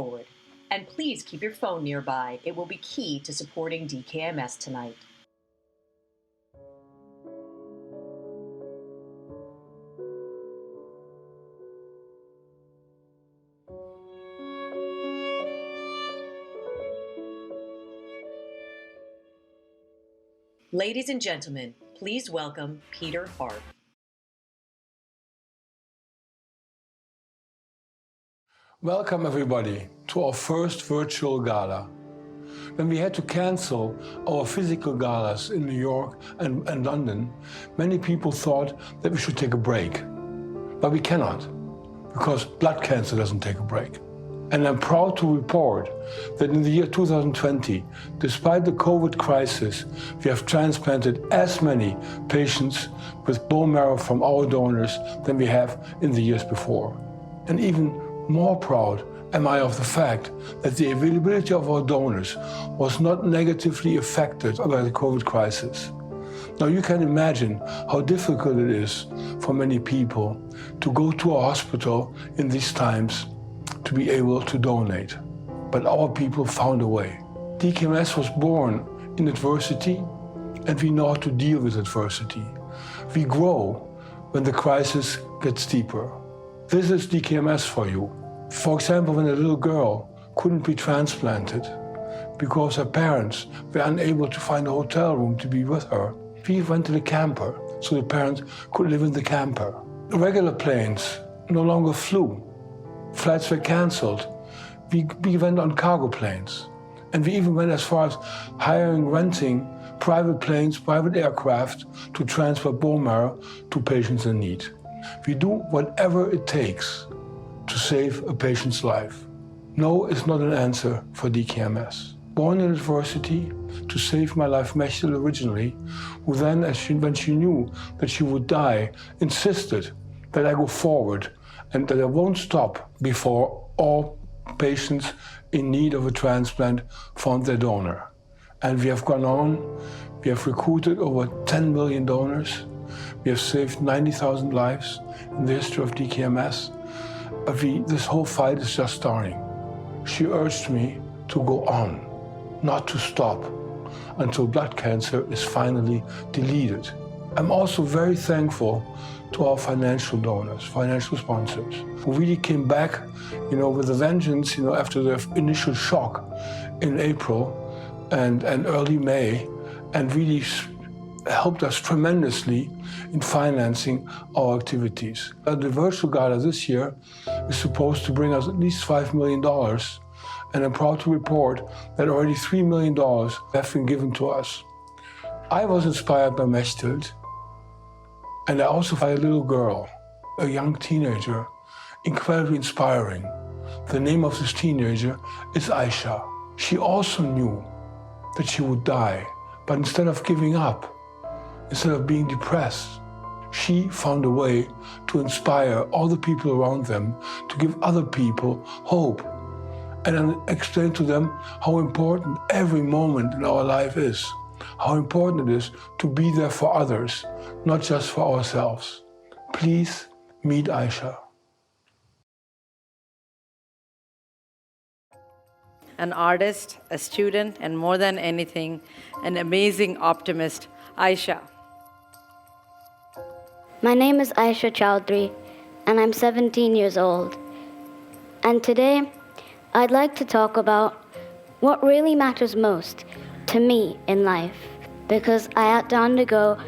forward. And please keep your phone nearby. It will be key to supporting DKMS tonight. Ladies and gentlemen, please welcome Peter Hart. Welcome everybody to our first virtual gala. When we had to cancel our physical galas in New York and London, many people thought that we should take a break. But we cannot, because blood cancer doesn't take a break. And I'm proud to report that in the year 2020, despite the COVID crisis, we have transplanted as many patients with bone marrow from our donors than we have in the years before. And even more proud am I of the fact that the availability of our donors was not negatively affected by the COVID crisis. Now you can imagine how difficult it is for many people to go to a hospital in these times to be able to donate. But our people found a way. DKMS was born in adversity, and we know how to deal with adversity. We grow when the crisis gets deeper. This is DKMS for you. For example, when a little girl couldn't be transplanted because her parents were unable to find a hotel room to be with her, we rented a camper so the parents could live in the camper. Regular planes no longer flew. Flights were cancelled. We went on cargo planes. And we even went as far as renting private planes, private aircraft to transfer bone marrow to patients in need. We do whatever it takes to save a patient's life. No is not an answer for DKMS. Born in adversity to save my life, Mechtel originally, who then, when she knew that she would die, insisted that I go forward and that I won't stop before all patients in need of a transplant found their donor. And we have gone on, we have recruited over 10 million donors, we have saved 90,000 lives in the history of DKMS, but this whole fight is just starting. She urged me to go on, not to stop, until blood cancer is finally deleted. I'm also very thankful to our financial donors, financial sponsors, who really came back, with a vengeance, after the initial shock in April and early May, and really helped us tremendously in financing our activities. The virtual gala this year is supposed to bring us at least $5 million, and I'm proud to report that already $3 million have been given to us. I was inspired by Mechtel, and I also by a little girl, a young teenager, incredibly inspiring. The name of this teenager is Aisha. She also knew that she would die, but instead of giving up, instead of being depressed, she found a way to inspire all the people around them, to give other people hope, and then explain to them how important every moment in our life is, how important it is to be there for others, not just for ourselves. Please meet Aisha. An artist, a student, and more than anything, an amazing optimist, Aisha. My name is Aisha Chowdhury, and I'm 17 years old. And today, I'd like to talk about what really matters most to me in life, because I had to undergo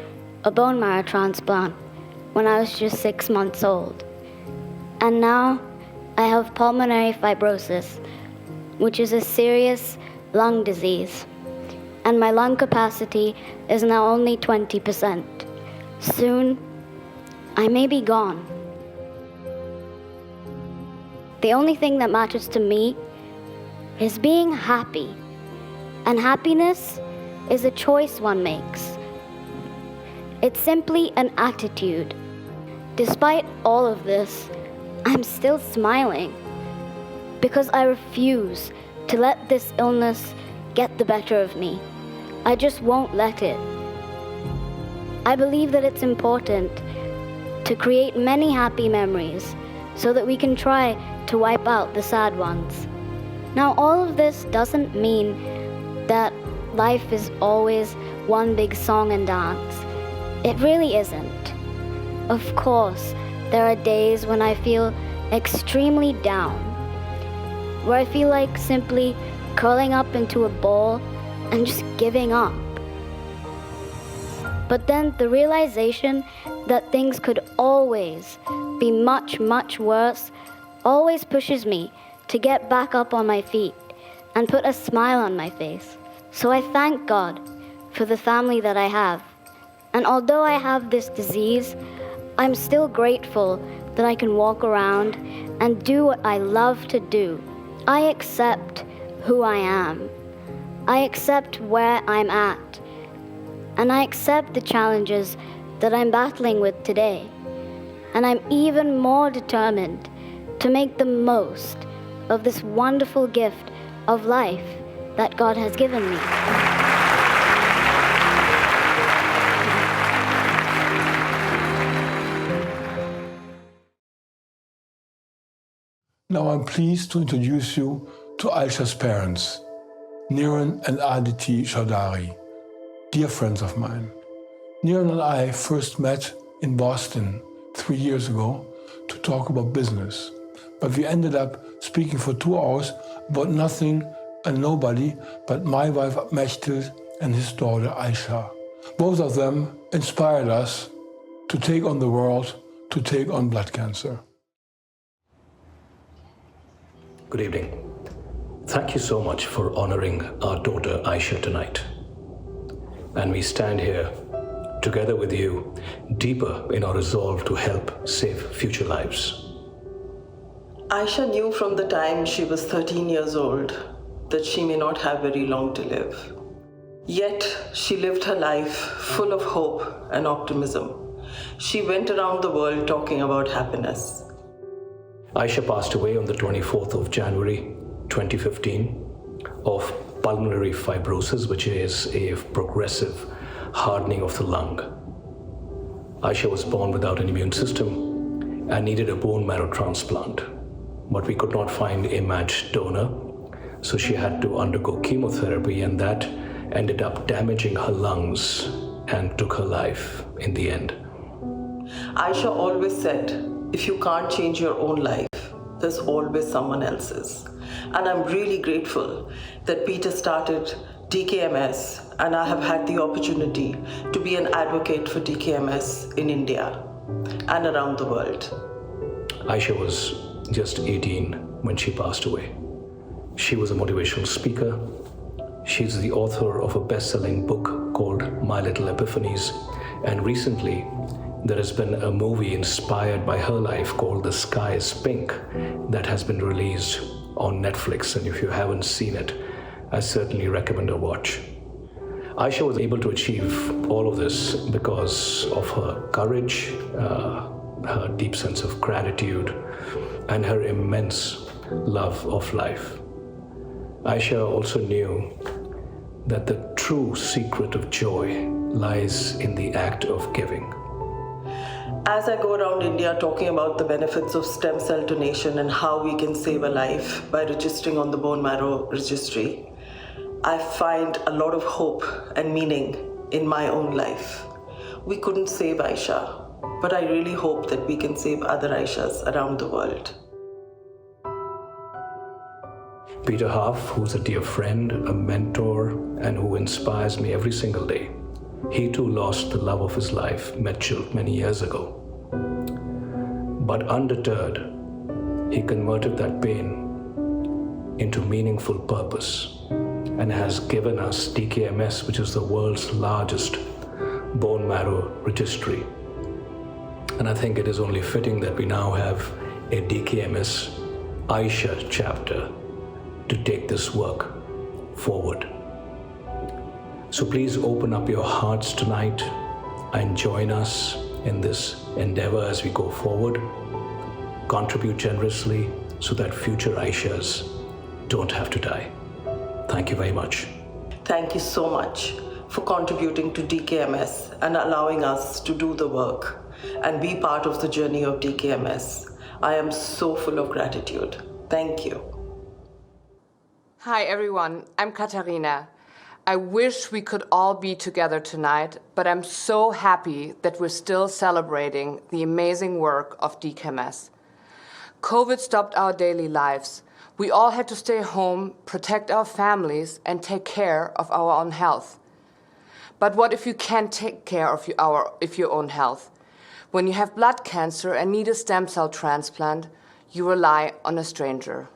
a bone marrow transplant when I was just 6 months old. And now I have pulmonary fibrosis, which is a serious lung disease. And my lung capacity is now only 20%. Soon, I may be gone. The only thing that matters to me is being happy. And happiness is a choice one makes. It's simply an attitude. Despite all of this, I'm still smiling because I refuse to let this illness get the better of me. I just won't let it. I believe that it's important to create many happy memories so that we can try to wipe out the sad ones. Now, all of this doesn't mean that life is always one big song and dance. It really isn't. Of course, there are days when I feel extremely down, where I feel like simply curling up into a ball and just giving up. But then the realization that things could always be much, much worse always pushes me to get back up on my feet and put a smile on my face. So I thank God for the family that I have. And although I have this disease, I'm still grateful that I can walk around and do what I love to do. I accept who I am. I accept where I'm at. And I accept the challenges that I'm battling with today. And I'm even more determined to make the most of this wonderful gift of life that God has given me. Now I'm pleased to introduce you to Aisha's parents, Niran and Aditi Chaudhary, dear friends of mine. Niran and I first met in Boston 3 years ago to talk about business, but we ended up speaking for 2 hours about nothing and nobody but my wife Mechtel and his daughter Aisha. Both of them inspired us to take on the world, to take on blood cancer. Good evening. Thank you so much for honoring our daughter Aisha tonight. And we stand here together with you, deeper in our resolve to help save future lives. Aisha knew from the time she was 13 years old that she may not have very long to live. Yet she lived her life full of hope and optimism. She went around the world talking about happiness. Aisha passed away on the 24th of January 2015 of pulmonary fibrosis, which is a progressive hardening of the lung. Aisha was born without an immune system and needed a bone marrow transplant, but we could not find a matched donor, so she had to undergo chemotherapy, and that ended up damaging her lungs and took her life in the end. Aisha always said, if you can't change your own life, there's always someone else's. And I'm really grateful that Peter started DKMS, and I have had the opportunity to be an advocate for DKMS in India and around the world. Aisha was just 18 when she passed away. She was a motivational speaker. She's the author of a best-selling book called My Little Epiphanies, and recently there has been a movie inspired by her life called The Sky is Pink that has been released on Netflix, and if you haven't seen it, I certainly recommend a watch. Aisha was able to achieve all of this because of her courage, her deep sense of gratitude, and her immense love of life. Aisha also knew that the true secret of joy lies in the act of giving. As I go around India talking about the benefits of stem cell donation and how we can save a life by registering on the bone marrow registry, I find a lot of hope and meaning in my own life. We couldn't save Aisha, but I really hope that we can save other Aishas around the world. Peter Half, who's a dear friend, a mentor, and who inspires me every single day, he too lost the love of his life, Mitchell, many years ago. But undeterred, he converted that pain into meaningful purpose and has given us DKMS, which is the world's largest bone marrow registry. And I think it is only fitting that we now have a DKMS Aisha chapter to take this work forward. So please open up your hearts tonight and join us in this endeavor as we go forward. Contribute generously so that future Aishas don't have to die. Thank you very much. Thank you so much for contributing to DKMS and allowing us to do the work and be part of the journey of DKMS. I am so full of gratitude. Thank you. Hi everyone, I'm Katharina. I wish we could all be together tonight, but I'm so happy that we're still celebrating the amazing work of DKMS. COVID stopped our daily lives. We all had to stay home, protect our families, and take care of our own health. But what if you can't take care of your own health? When you have blood cancer and need a stem cell transplant, you rely on a stranger.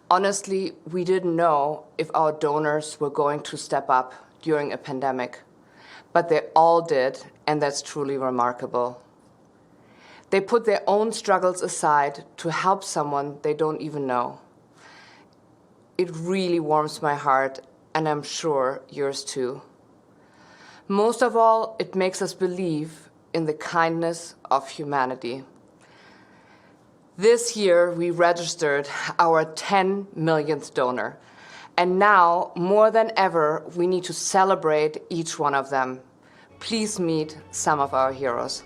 Honestly, we didn't know if our donors were going to step up during a pandemic, but they all did, and that's truly remarkable. They put their own struggles aside to help someone they don't even know. It really warms my heart, and I'm sure yours too. Most of all, it makes us believe in the kindness of humanity. This year, we registered our 10 millionth donor. And now, more than ever, we need to celebrate each one of them. Please meet some of our heroes.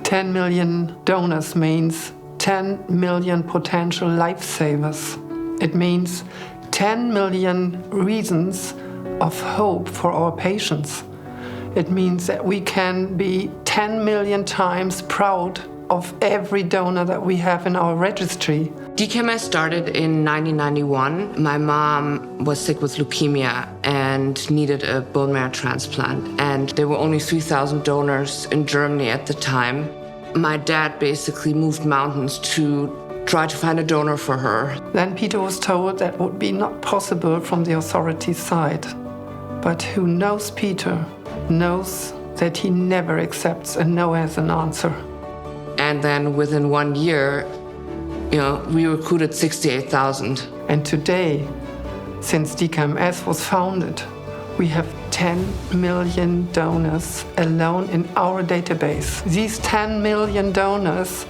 10 million donors means 10 million potential lifesavers. It means 10 million reasons of hope for our patients. It means that we can be 10 million times proud of every donor that we have in our registry. DKMS started in 1991. My mom was sick with leukemia and needed a bone marrow transplant. And there were only 3,000 donors in Germany at the time. My dad basically moved mountains to try to find a donor for her. Then Peter was told that would be not possible from the authorities' side. But who knows Peter knows that he never accepts a no as an answer. And then within 1 year, we recruited 68,000. And today, since DKMS was founded, we have 10 million donors alone in our database. These 10 million donors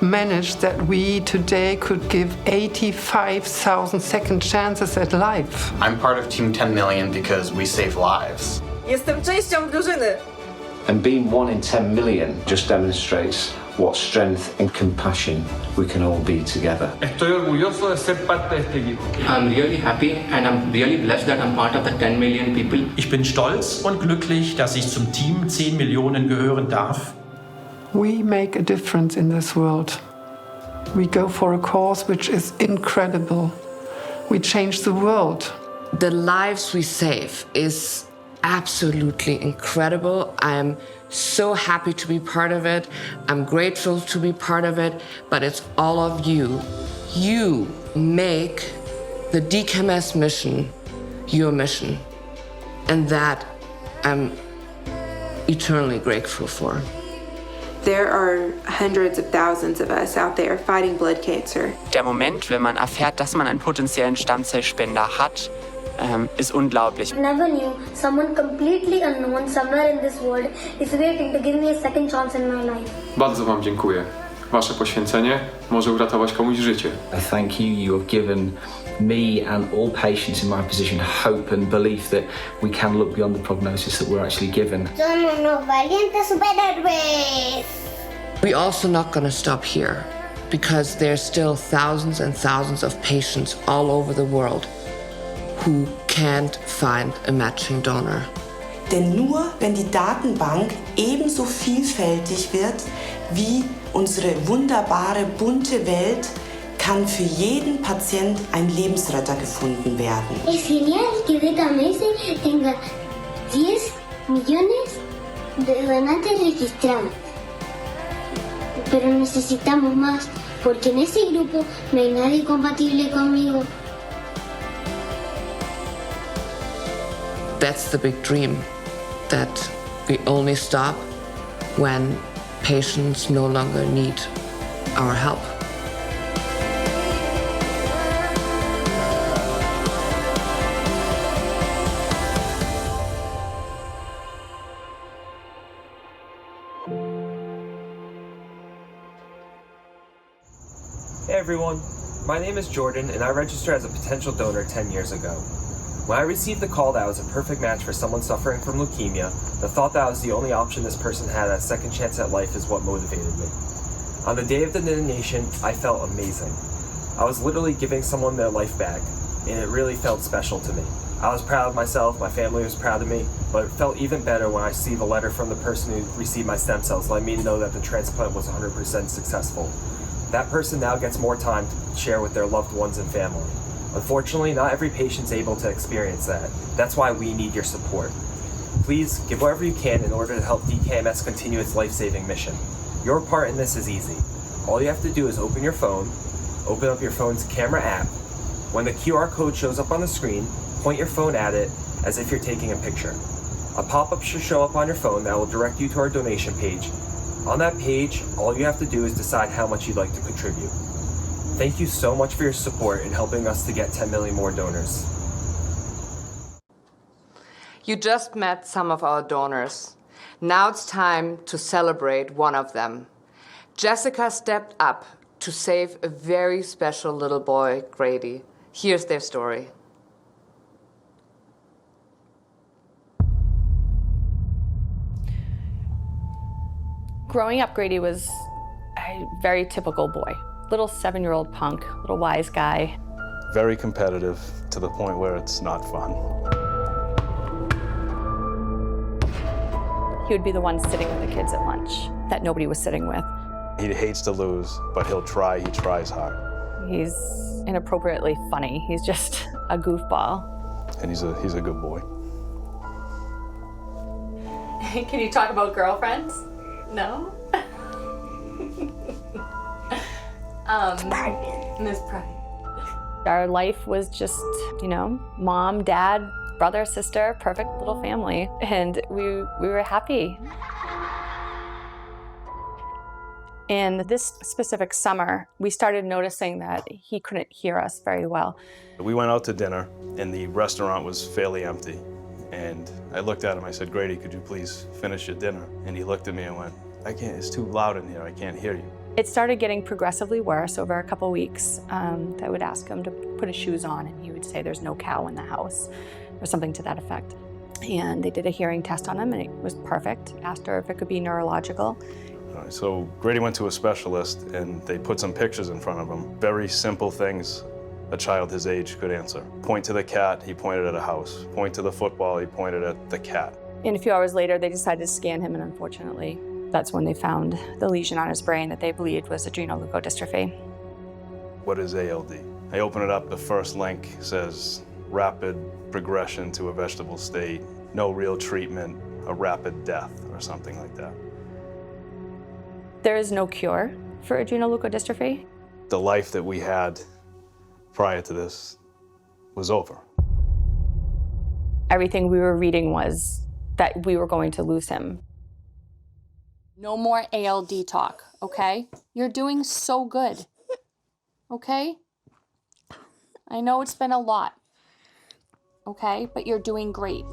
managed that we today could give 85,000 second chances at life. I'm part of Team 10 Million because we save lives. Jestem częścią drużyny. And being 1 in 10 million just demonstrates what strength and compassion we can all be together. Estoy orgulloso de ser parte de este equipo. I'm really happy and I'm really blessed that I'm part of the 10 million people. Ich bin stolz und glücklich, dass ich zum Team 10 Millionen gehören darf. We make a difference in this world. We go for a cause which is incredible. We change the world. The lives we save is absolutely incredible. I'm so happy to be part of it. I'm grateful to be part of it, but it's all of you. You make the DKMS mission your mission, and that I'm eternally grateful for. There are hundreds of thousands of us out there fighting blood cancer. Der Moment, wenn man erfährt, dass man einen potenziellen Stammzellspender hat, ist unglaublich. I never knew someone completely unknown somewhere in this world is waiting to give me a second chance in my life. Bardzo wam dziękuję. Wasze poświęcenie może uratować komuś życie. I thank you. You have given me and all patients in my position hope and belief that we can look beyond the prognosis that we're actually given. We're also not going to stop here, because there's still thousands and thousands of patients all over the world who can't find a matching donor. Denn nur wenn die Datenbank ebenso vielfältig wird wie unsere wunderbare, bunte Welt, kann für jeden Patient ein Lebensretter gefunden werden. Es genial que DKMS tenga 10 millones de donantes registrados. Pero necesitamos más, porque en ese grupo no hay nadie compatible conmigo. That's the big dream, that we only stop when patients no longer need our help. Hey everyone, my name is Jordan and I registered as a potential donor 10 years ago. When I received the call that I was a perfect match for someone suffering from leukemia, the thought that I was the only option this person had at a second chance at life is what motivated me. On the day of the donation, I felt amazing. I was literally giving someone their life back, and it really felt special to me. I was proud of myself, my family was proud of me, but it felt even better when I received a letter from the person who received my stem cells letting me know that the transplant was 100% successful. That person now gets more time to share with their loved ones and family. Unfortunately, not every patient's able to experience that. That's why we need your support. Please give whatever you can in order to help DKMS continue its life-saving mission. Your part in this is easy. All you have to do is open your phone, open up your phone's camera app. When the QR code shows up on the screen, point your phone at it as if you're taking a picture. A pop-up should show up on your phone that will direct you to our donation page. On that page, all you have to do is decide how much you'd like to contribute. Thank you so much for your support in helping us to get 10 million more donors. You just met some of our donors. Now it's time to celebrate one of them. Jessica stepped up to save a very special little boy, Grady. Here's their story. Growing up, Grady was a very typical boy. Little 7-year-old punk, little wise guy. Very competitive to the point where it's not fun. He would be the one sitting with the kids at lunch that nobody was sitting with. He hates to lose, but he'll try. He tries hard. He's inappropriately funny. He's just a goofball. And he's a good boy. Can you talk about girlfriends? No? Miss Pride. Our life was just, mom, dad, brother, sister, perfect little family. And we were happy. And this specific summer, we started noticing that he couldn't hear us very well. We went out to dinner, and the restaurant was fairly empty. And I looked at him, I said, Grady, could you please finish your dinner? And he looked at me and went, I can't, it's too loud in here, I can't hear you. It started getting progressively worse over a couple weeks. I would ask him to put his shoes on, and he would say there's no cow in the house, or something to that effect. And they did a hearing test on him, and it was perfect. Asked her if it could be neurological. So Grady went to a specialist, and they put some pictures in front of him. Very simple things a child his age could answer. Point to the cat, he pointed at a house. Point to the football, he pointed at the cat. And a few hours later, they decided to scan him, and unfortunately, that's when they found the lesion on his brain that they believed was adrenoleukodystrophy. What is ALD? I open it up, the first link says rapid progression to a vegetable state, no real treatment, a rapid death, or something like that. There is no cure for adrenoleukodystrophy. The life that we had prior to this was over. Everything we were reading was that we were going to lose him. No more ALD talk, okay? You're doing so good, okay? I know it's been a lot, okay? But you're doing great.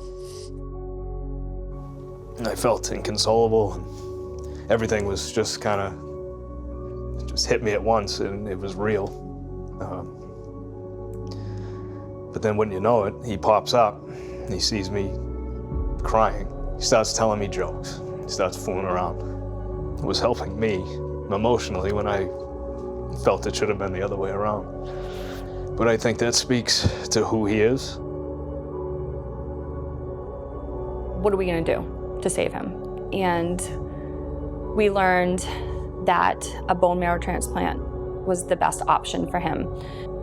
I felt inconsolable, and everything was just kind of, just hit me at once, and it was real. But then wouldn't you know it, he pops up, and he sees me crying. He starts telling me jokes. He starts fooling around. It was helping me emotionally when I felt it should have been the other way around. But I think that speaks to who he is. What are we going to do to save him? And we learned that a bone marrow transplant was the best option for him.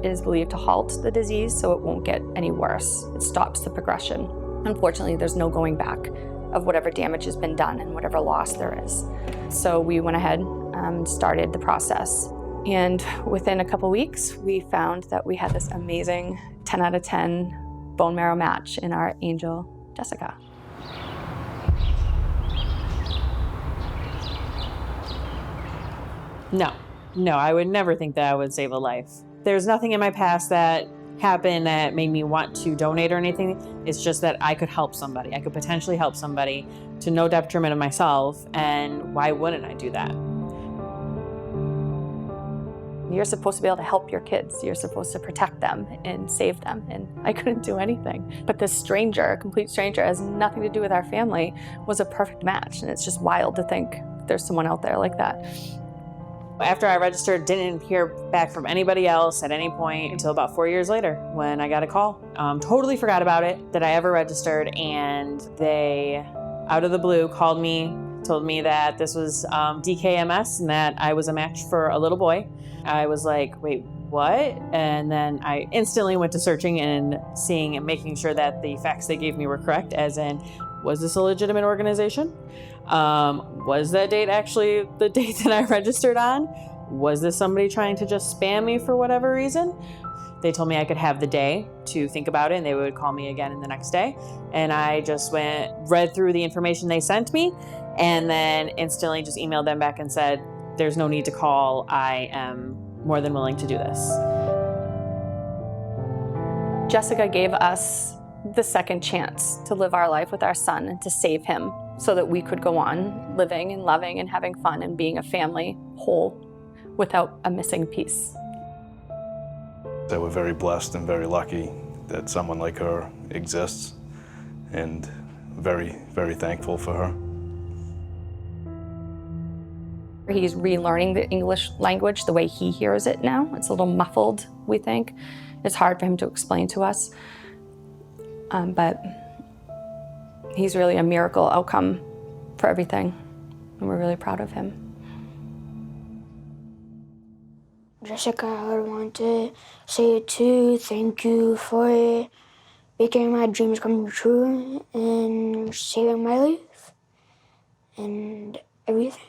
It is believed to halt the disease so it won't get any worse. It stops the progression. Unfortunately, there's no going back of whatever damage has been done and whatever loss there is. So we went ahead and started the process. And within a couple weeks, we found that we had this amazing 10 out of 10 bone marrow match in our angel, Jessica. No, I would never think that I would save a life. There's nothing in my past that happened that made me want to donate or anything. It's just that I could help somebody. I could potentially help somebody to no detriment of myself, and why wouldn't I do that? You're supposed to be able to help your kids. You're supposed to protect them and save them, and I couldn't do anything. But this stranger, a complete stranger, has nothing to do with our family, was a perfect match, and it's just wild to think there's someone out there like that. After I registered, didn't hear back from anybody else at any point until about 4 years later when I got a call. Totally forgot about it, that I ever registered, and they, out of the blue, called me, told me that this was DKMS and that I was a match for a little boy. I was like, wait, what? And then I instantly went to searching and seeing and making sure that the facts they gave me were correct, as in, was this a legitimate organization? Was that date actually the date that I registered on? Was this somebody trying to just spam me for whatever reason? They told me I could have the day to think about it and they would call me again the next day. And I just read through the information they sent me and then instantly just emailed them back and said, there's no need to call. I am more than willing to do this. Jessica gave us the second chance to live our life with our son and to save him so that we could go on living and loving and having fun and being a family whole without a missing piece. So we're very blessed and very lucky that someone like her exists, and very, very thankful for her. He's relearning the English language the way he hears it now. It's a little muffled, we think. It's hard for him to explain to us. But he's really a miracle outcome for everything, and we're really proud of him. Jessica, I want to say too, thank you for making my dreams come true and saving my life and everything.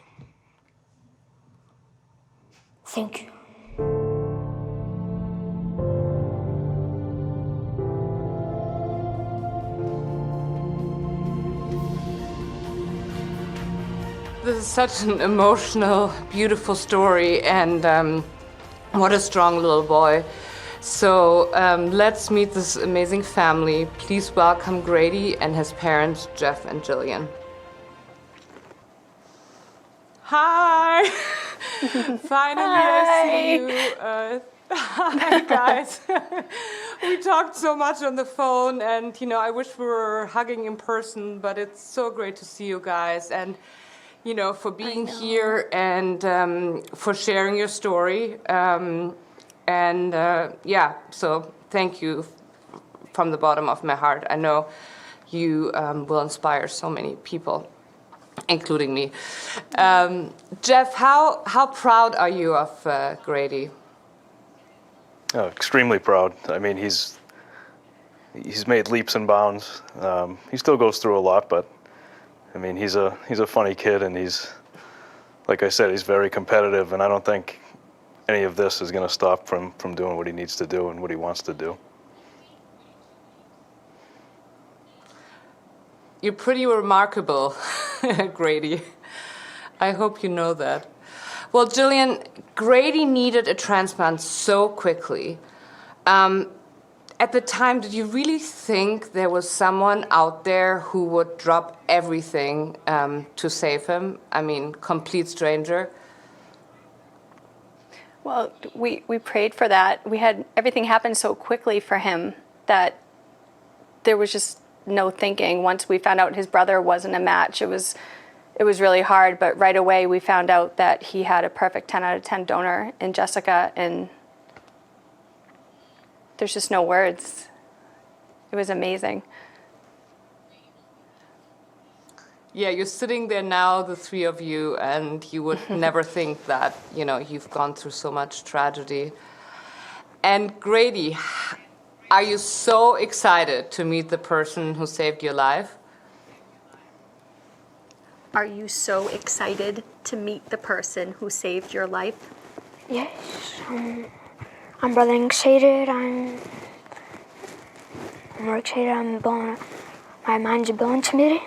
Thank you. This is such an emotional, beautiful story, and what a strong little boy. So let's meet this amazing family. Please welcome Grady and his parents, Jeff and Jillian. Hi! Finally, I see you. Hi, guys. We talked so much on the phone, and I wish we were hugging in person, but it's so great to see you guys, and for being here and for sharing your story. So thank you from the bottom of my heart. I know you will inspire so many people, including me. Jeff, how proud are you of Grady? Oh, extremely proud. I mean, he's made leaps and bounds. He still goes through a lot, but I mean, he's a funny kid, and he's, like I said, he's very competitive, and I don't think any of this is going to stop from doing what he needs to do and what he wants to do. You're pretty remarkable, Grady. I hope you know that. Well, Jillian, Grady needed a transplant so quickly. At the time, did you really think there was someone out there who would drop everything to save him? I mean, complete stranger? Well, we prayed for that. We had everything happen so quickly for him that there was just no thinking. Once we found out his brother wasn't a match, it was really hard, but right away we found out that he had a perfect 10 out of 10 donor in Jessica, and there's just no words. It was amazing. Yeah, you're sitting there now, the three of you, and you would never think that, you've gone through so much tragedy. And Grady, are you so excited to meet the person who saved your life? Are you so excited to meet the person who saved your life? Yes, I'm really excited. I'm more excited. My mind's blown to me.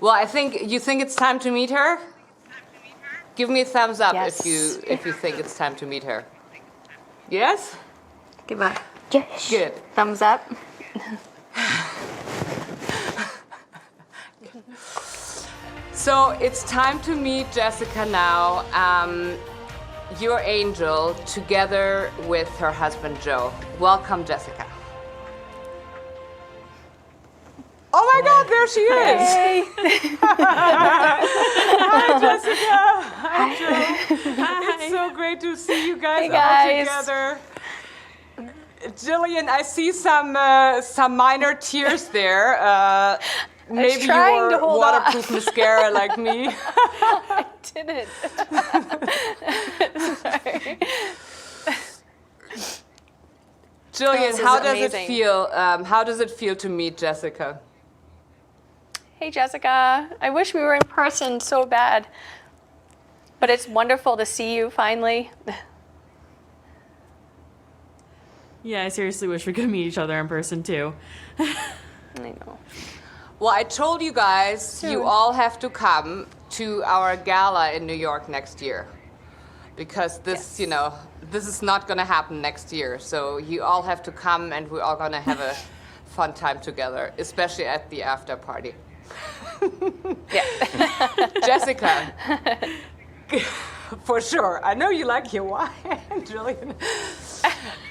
Well, you think it's time to meet her? Give me a thumbs up Yes. if you think it's time to meet her. Yes? Give up. Yes. Good. Thumbs up. So it's time to meet Jessica now, your angel, together with her husband Joe. Welcome, Jessica. Oh my God, there she is. Hey. Hi, Jessica. Hi, Joe. It's so great to see you guys all together. Jillian, I see some minor tears there. Maybe you wore waterproof mascara like me. I didn't. Sorry. Jillian, how does it feel? How does it feel to meet Jessica? Hey, Jessica. I wish we were in person so bad, but it's wonderful to see you finally. Yeah, I seriously wish we could meet each other in person too. I know. Well, I told you guys you all have to come to our gala in New York next year. Because this, you know, this is not going to happen next year. So you all have to come and we're all going to have a fun time together, especially at the after party. Yeah. Jessica, for sure. I know you like your wine, Jillian.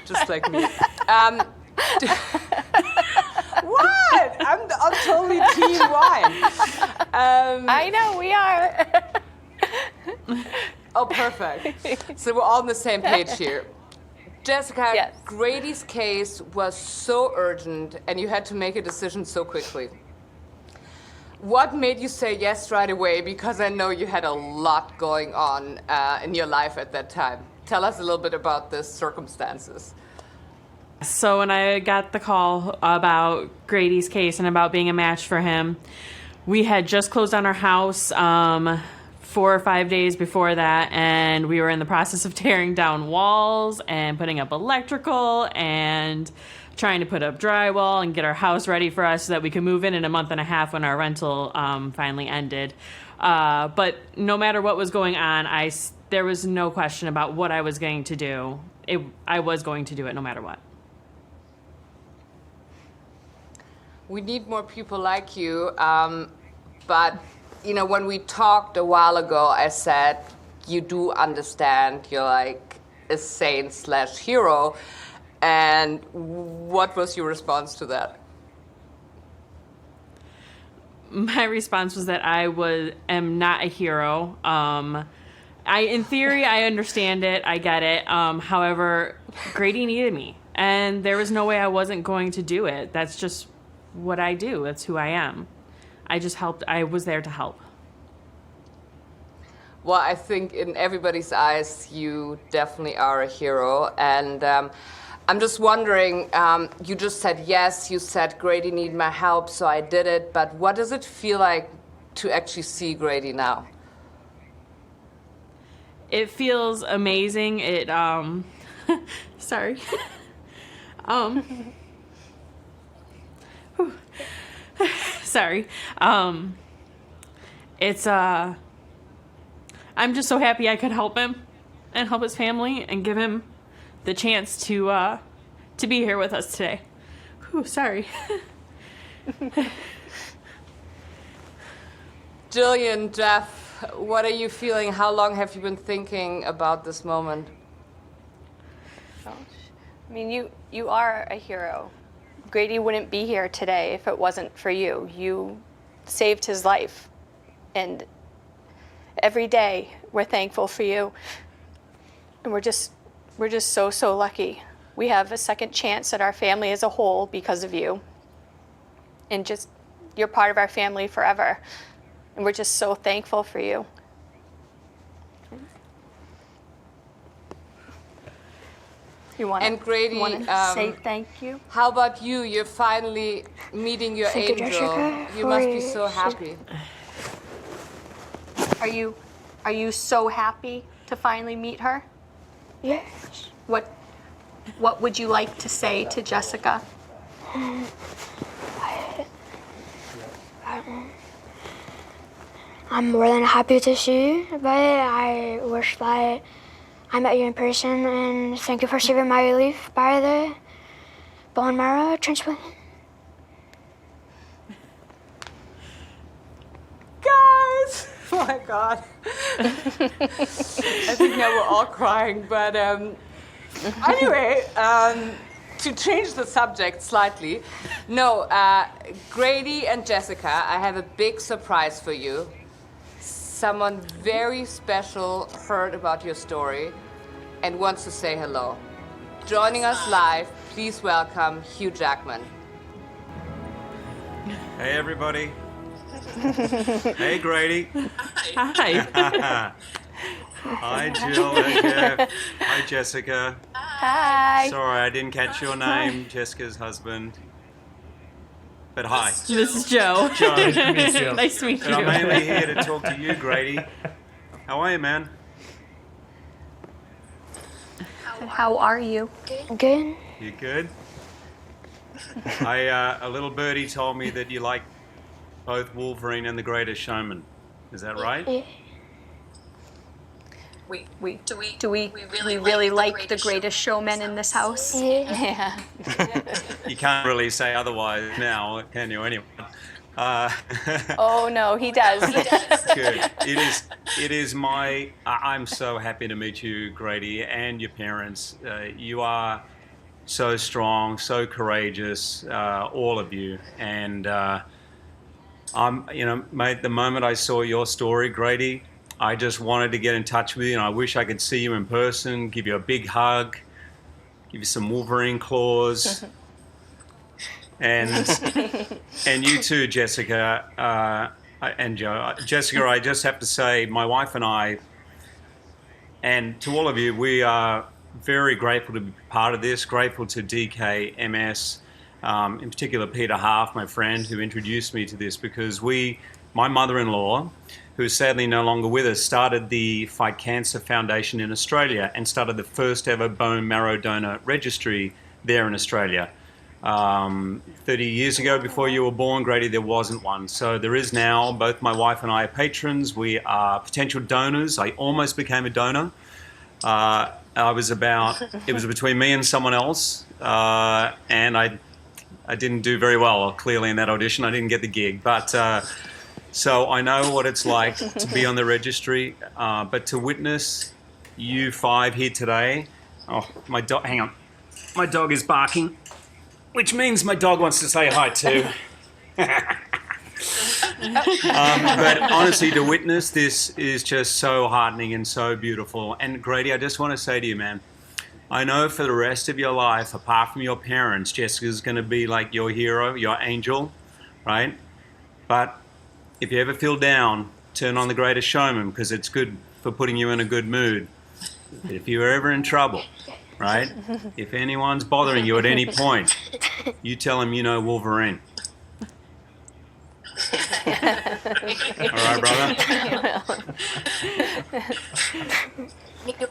Just like me. What? I'm totally team wine. I know, we are. Oh, perfect. So we're all on the same page here. Jessica, yes. Grady's case was so urgent and you had to make a decision so quickly. What made you say yes right away? Because I know you had a lot going on in your life at that time. Tell us a little bit about the circumstances. So when I got the call about Grady's case and about being a match for him, we had just closed on our house 4 or 5 days before that, and we were in the process of tearing down walls and putting up electrical and trying to put up drywall and get our house ready for us so that we could move in a month and a half when our rental finally ended. But no matter what was going on, there was no question about what I was going to do. I was going to do it no matter what. We need more people like you, but you know, when we talked a while ago, I said, you do understand you're like a saint/hero. And what was your response to that? My response was that I am not a hero. In theory, I understand it. I get it. However, Grady needed me. And there was no way I wasn't going to do it. That's just what I do. That's who I am. I just helped. I was there to help. Well, I think in everybody's eyes, you definitely are a hero. And I'm just wondering, you just said yes, you said Grady needed my help, so I did it. But what does it feel like to actually see Grady now? It feels amazing. It, sorry. Sorry. It's, I'm just so happy I could help him and help his family and give him the chance to be here with us today. Whew, sorry. Jillian, Jeff, what are you feeling? How long have you been thinking about this moment? I mean, you are a hero. Grady wouldn't be here today if it wasn't for you. You saved his life. And every day we're thankful for you. And we're just so lucky. We have a second chance at our family as a whole because of you. And just, you're part of our family forever. And we're just so thankful for you. And Grady, say thank you? How about you? You're finally meeting your Thank you, angel. Jessica, You must be so happy. Are you so happy to finally meet her? Yes. What would you like to say to Jessica? I'm more than happy to see you, but I wish that I met you in person, and thank you for saving my life by the bone marrow transplant. Guys! Oh my God. I think now we're all crying, but anyway, to change the subject slightly. No, Grady and Jessica, I have a big surprise for you. Someone very special heard about your story and wants to say hello. Joining us live, please welcome Hugh Jackman. Hey, everybody. Hey, Grady. Hi. Hi, Jill. Hey, Jeff. Hi, Jessica. Hi. Sorry, I didn't catch your name, Jessica's husband. But hi. This is Joe. Joe. Nice to meet you. Nice to meet But I'm you. mainly here to talk to you, Grady. How are you, man? How are you? Good. You good? A little birdie told me that you like both Wolverine and The Greatest Showman. Is that right? Do we really like the greatest showman in this house? Yeah. You can't really say otherwise now, can you, anyone? Oh no, he does. Good. It is my. I'm so happy to meet you, Grady, and your parents. You are so strong, so courageous, all of you. And mate, the moment I saw your story, Grady, I just wanted to get in touch with you, and I wish I could see you in person, give you a big hug, give you some Wolverine claws. And you too, Jessica, and Joe. Jessica, I just have to say, my wife and I, and to all of you, we are very grateful to be part of this, grateful to DKMS, in particular Peter Half, my friend, who introduced me to this, because my mother-in-law, who is sadly no longer with us, started the Fight Cancer Foundation in Australia and started the first ever bone marrow donor registry there in Australia. 30 years ago, before you were born, Grady, there wasn't one. So there is now. Both my wife and I are patrons. We are potential donors. I almost became a donor. It was between me and someone else, and I didn't do very well, clearly, in that audition. I didn't get the gig. But so I know what it's like to be on the registry, but to witness you five here today. Oh, my dog, hang on. My dog is barking, which means my dog wants to say hi too. But honestly, to witness this is just so heartening and so beautiful. And Grady, I just want to say to you, man, I know for the rest of your life, apart from your parents, Jessica's going to be like your hero, your angel, right? But if you ever feel down, turn on The Greatest Showman, because it's good for putting you in a good mood. But if you're ever in trouble, right? If anyone's bothering you at any point, you tell them you know Wolverine. All right, brother?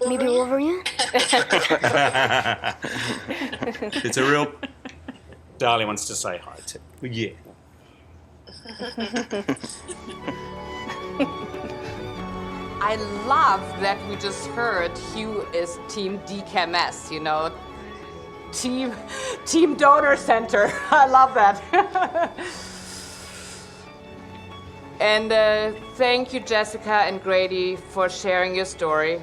Maybe Wolverine? It's a real... Darlie wants to say hi too. Yeah. I love that we just heard Hugh is Team DKMS, you know, Team Donor Center. I love that. And thank you, Jessica and Grady, for sharing your story.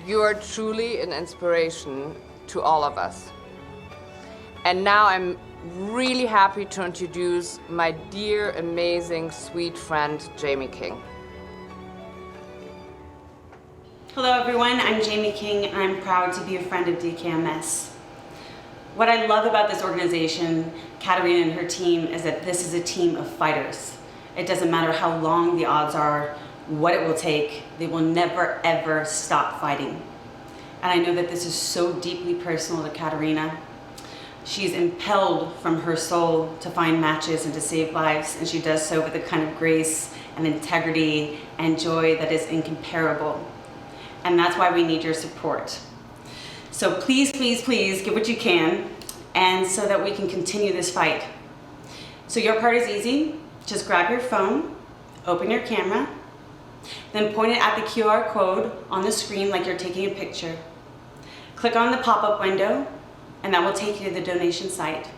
You are truly an inspiration to all of us. And now I'm really happy to introduce my dear, amazing, sweet friend, Jamie King. Hello everyone, I'm Jamie King and I'm proud to be a friend of DKMS. What I love about this organization, Katarina and her team, is that this is a team of fighters. It doesn't matter how long the odds are, what it will take, they will never ever stop fighting. And I know that this is so deeply personal to Katarina. She's impelled from her soul to find matches and to save lives, and she does so with a kind of grace and integrity and joy that is incomparable. And that's why we need your support. So please, please, please give what you can, and so that we can continue this fight. So your part is easy. Just grab your phone, open your camera, then point it at the QR code on the screen like you're taking a picture. Click on the pop-up window, and that will take you to the donation site.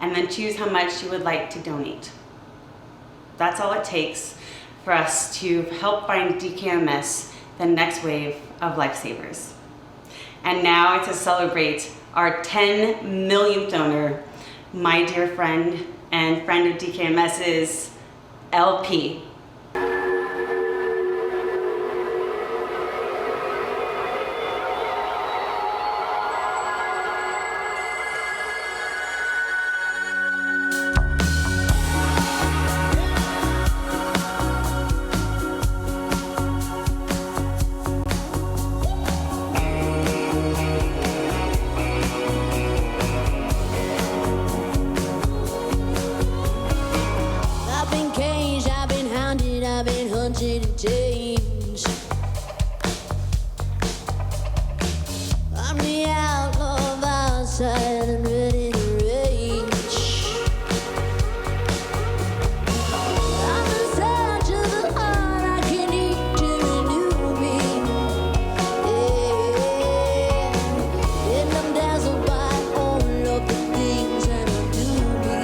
And then choose how much you would like to donate. That's all it takes for us to help find DKMS the next wave of lifesavers. And now to celebrate our 10 millionth donor, my dear friend and friend of DKMS's LP. I've been caged, I've been hounded, I've been hunted and tamed. I'm the outlaw of outside and ready to rage. I'm the touch of the heart I can eat to renew me. Yeah. And I'm dazzled by all of the things that I do me.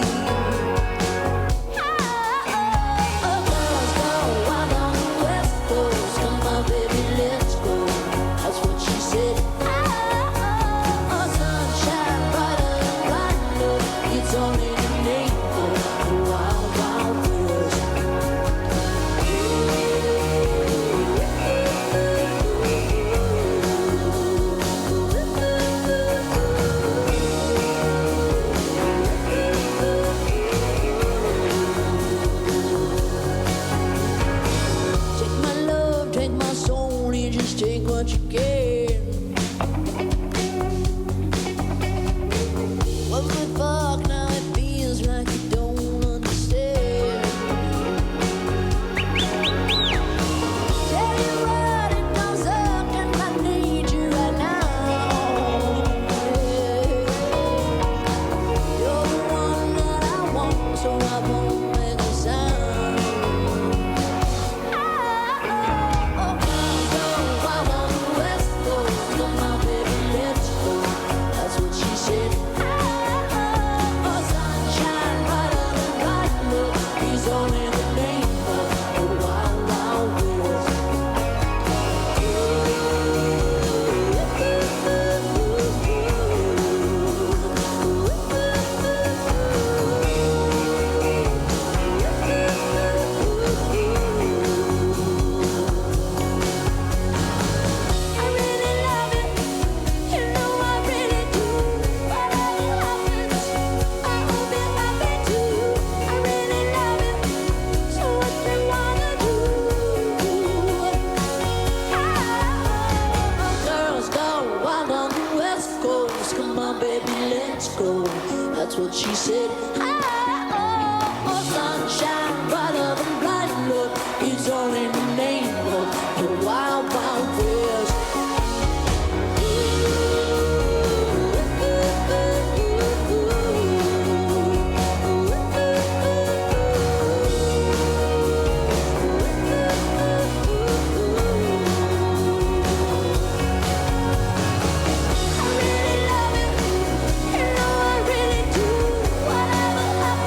Take my love, take my soul, you just take what you can. What the fuck, now it feels like you don't understand. Tell you what, it comes up and I need you right now. You're the one that I want, so I won't make a sound. That's what she said. Sunshine brighter than blind look. It's all in the name of the wild, wild west. I really love it, you know I really do. Whatever happens.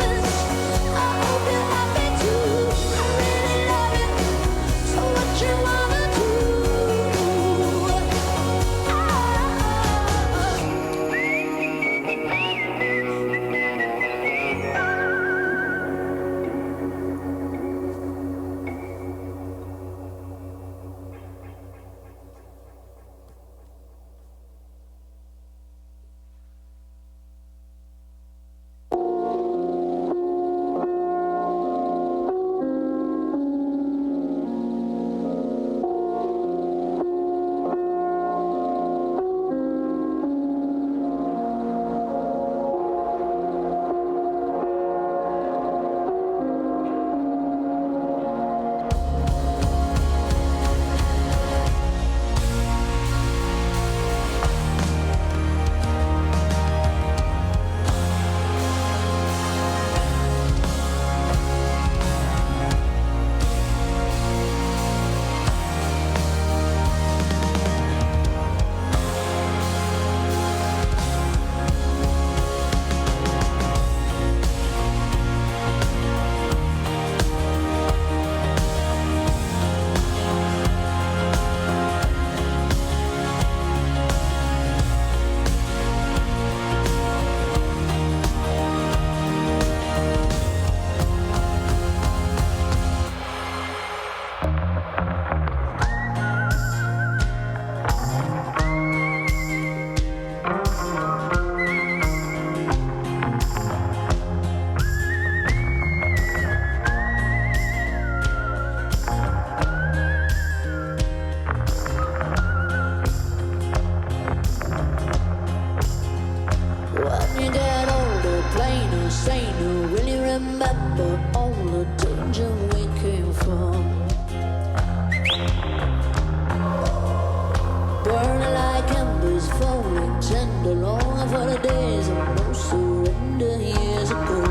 all the days of no surrender years ago.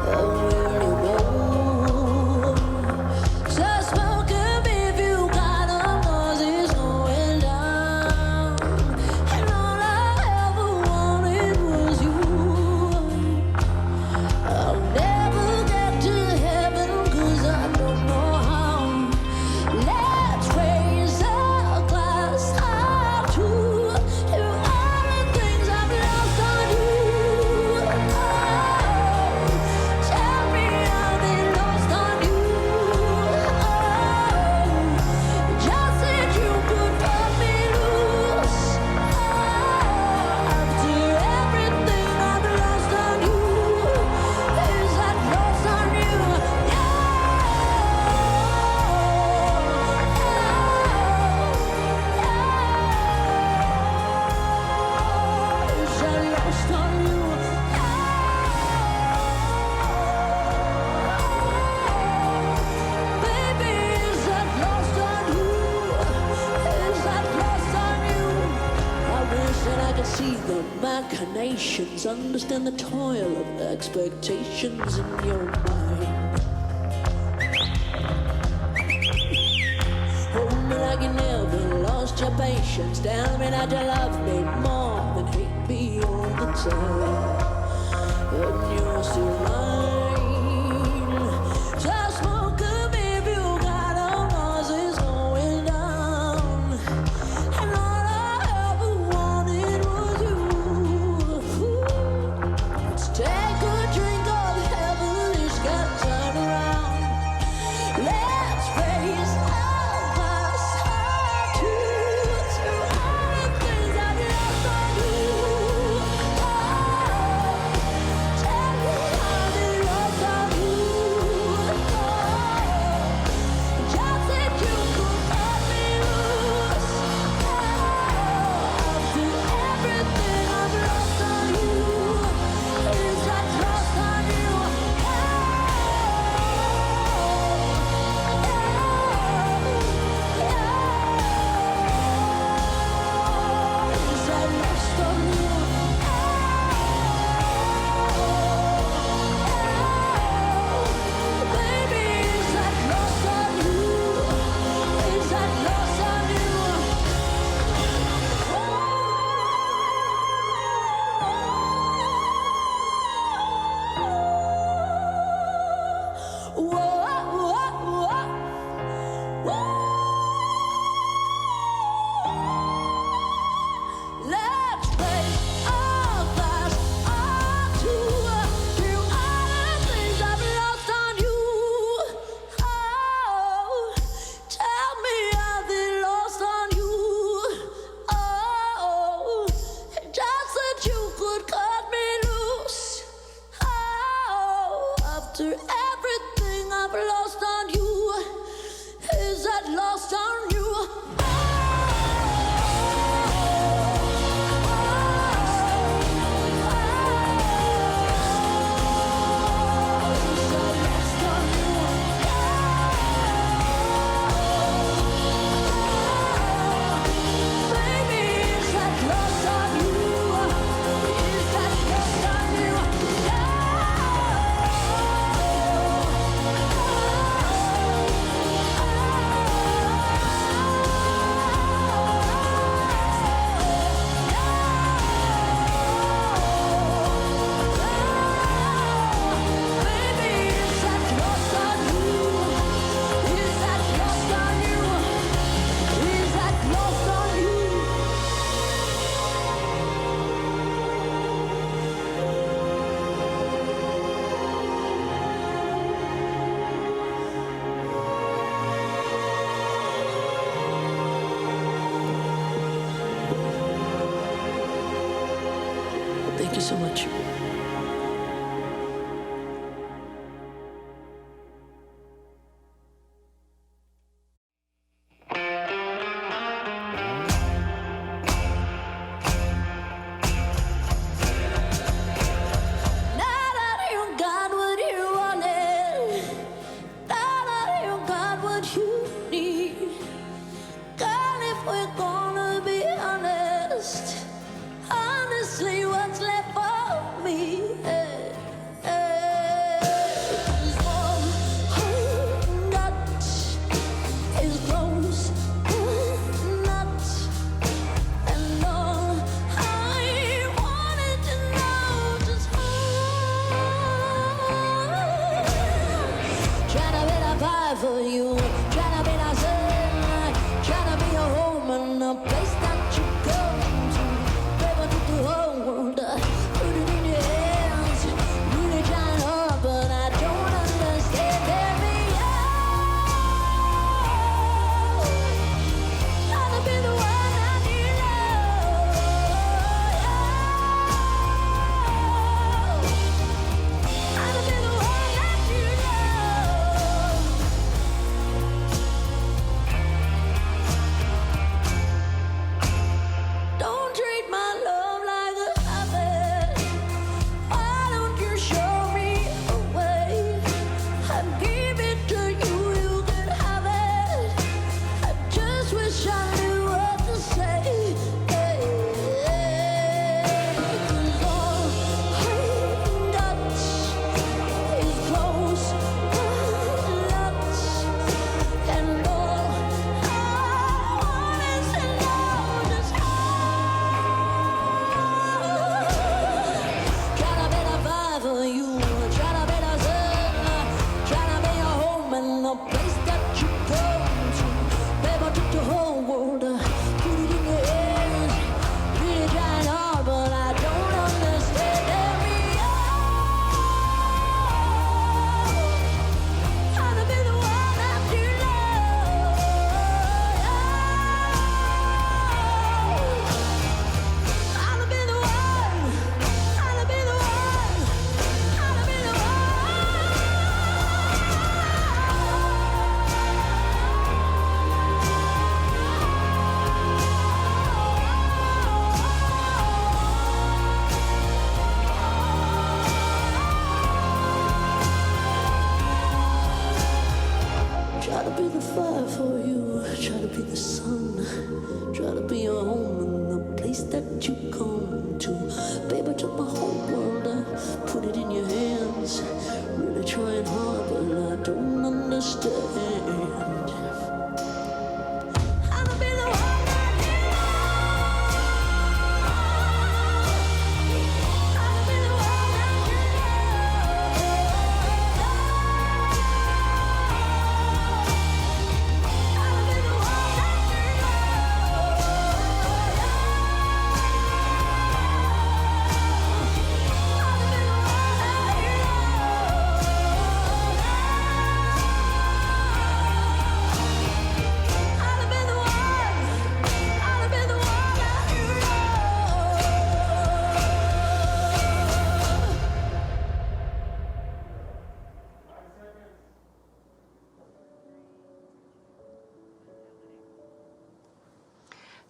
Oh, will you know? Just welcome if you got a noises going down. And all I ever wanted was you. I'll never get to heaven 'cause I don't know how. Let's raise a glass high to all the things I've lost on you. Tell me I've been lost on you. Just said you could cut me loose. After everything I've lost on you, is that lost on you? Is that lost on you? Baby, is that lost on you? Is that lost on you? I wish that I could see the machinations, understand the toil of expectations in your mind. Hold me like you never lost your patience. Tell me that you love me more than hate me all the time. And you're still mine. Just smoke up if you got a noises going down. And all I ever wanted was you. Let's take a drink of heaven's got to turn around. Let's raise our glass high to all the things I've lost on you. Tell me I've been lost on you. Just said you could cut me loose. After everything I've lost on you, is that lost on you? Is that lost on you? Baby, is that lost on you? Is that lost on you? Let's raise our glass up to all the things I've lost on you. Oh, tell me I've been lost on you. Oh, just that you could cut me loose. Oh, after everything I've lost on you, is that lost on you? Baby, is that lost on you? Is that lost on you? Thank you so much. We're gonna be honest. be the sun, try to be your home in the place that you come to. Baby, took my whole world, I put it in your hands. Really trying hard, but I don't understand.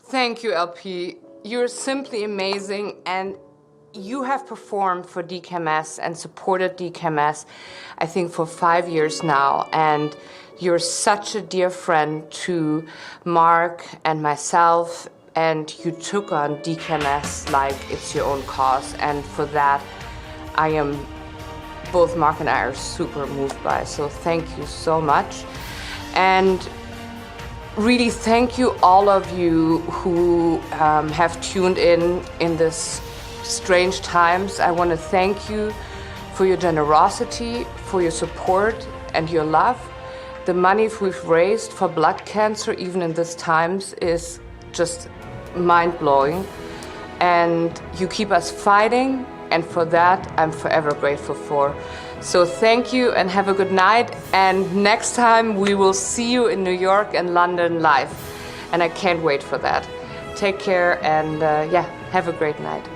Thank you, LP. You're simply amazing, and you have performed for DKMS and supported DKMS, I think, for 5 years now, and you're such a dear friend to Mark and myself, and you took on DKMS like it's your own cause, and for that, both Mark and I are super moved by, so thank you so much. And really thank you, all of you who have tuned in this strange times. I want to thank you for your generosity, for your support and your love. The money we've raised for blood cancer, even in these times, is just mind-blowing. And you keep us fighting, and for that, I'm forever grateful for. So thank you and have a good night. And next time we will see you in New York and London live. And I can't wait for that. Take care and have a great night.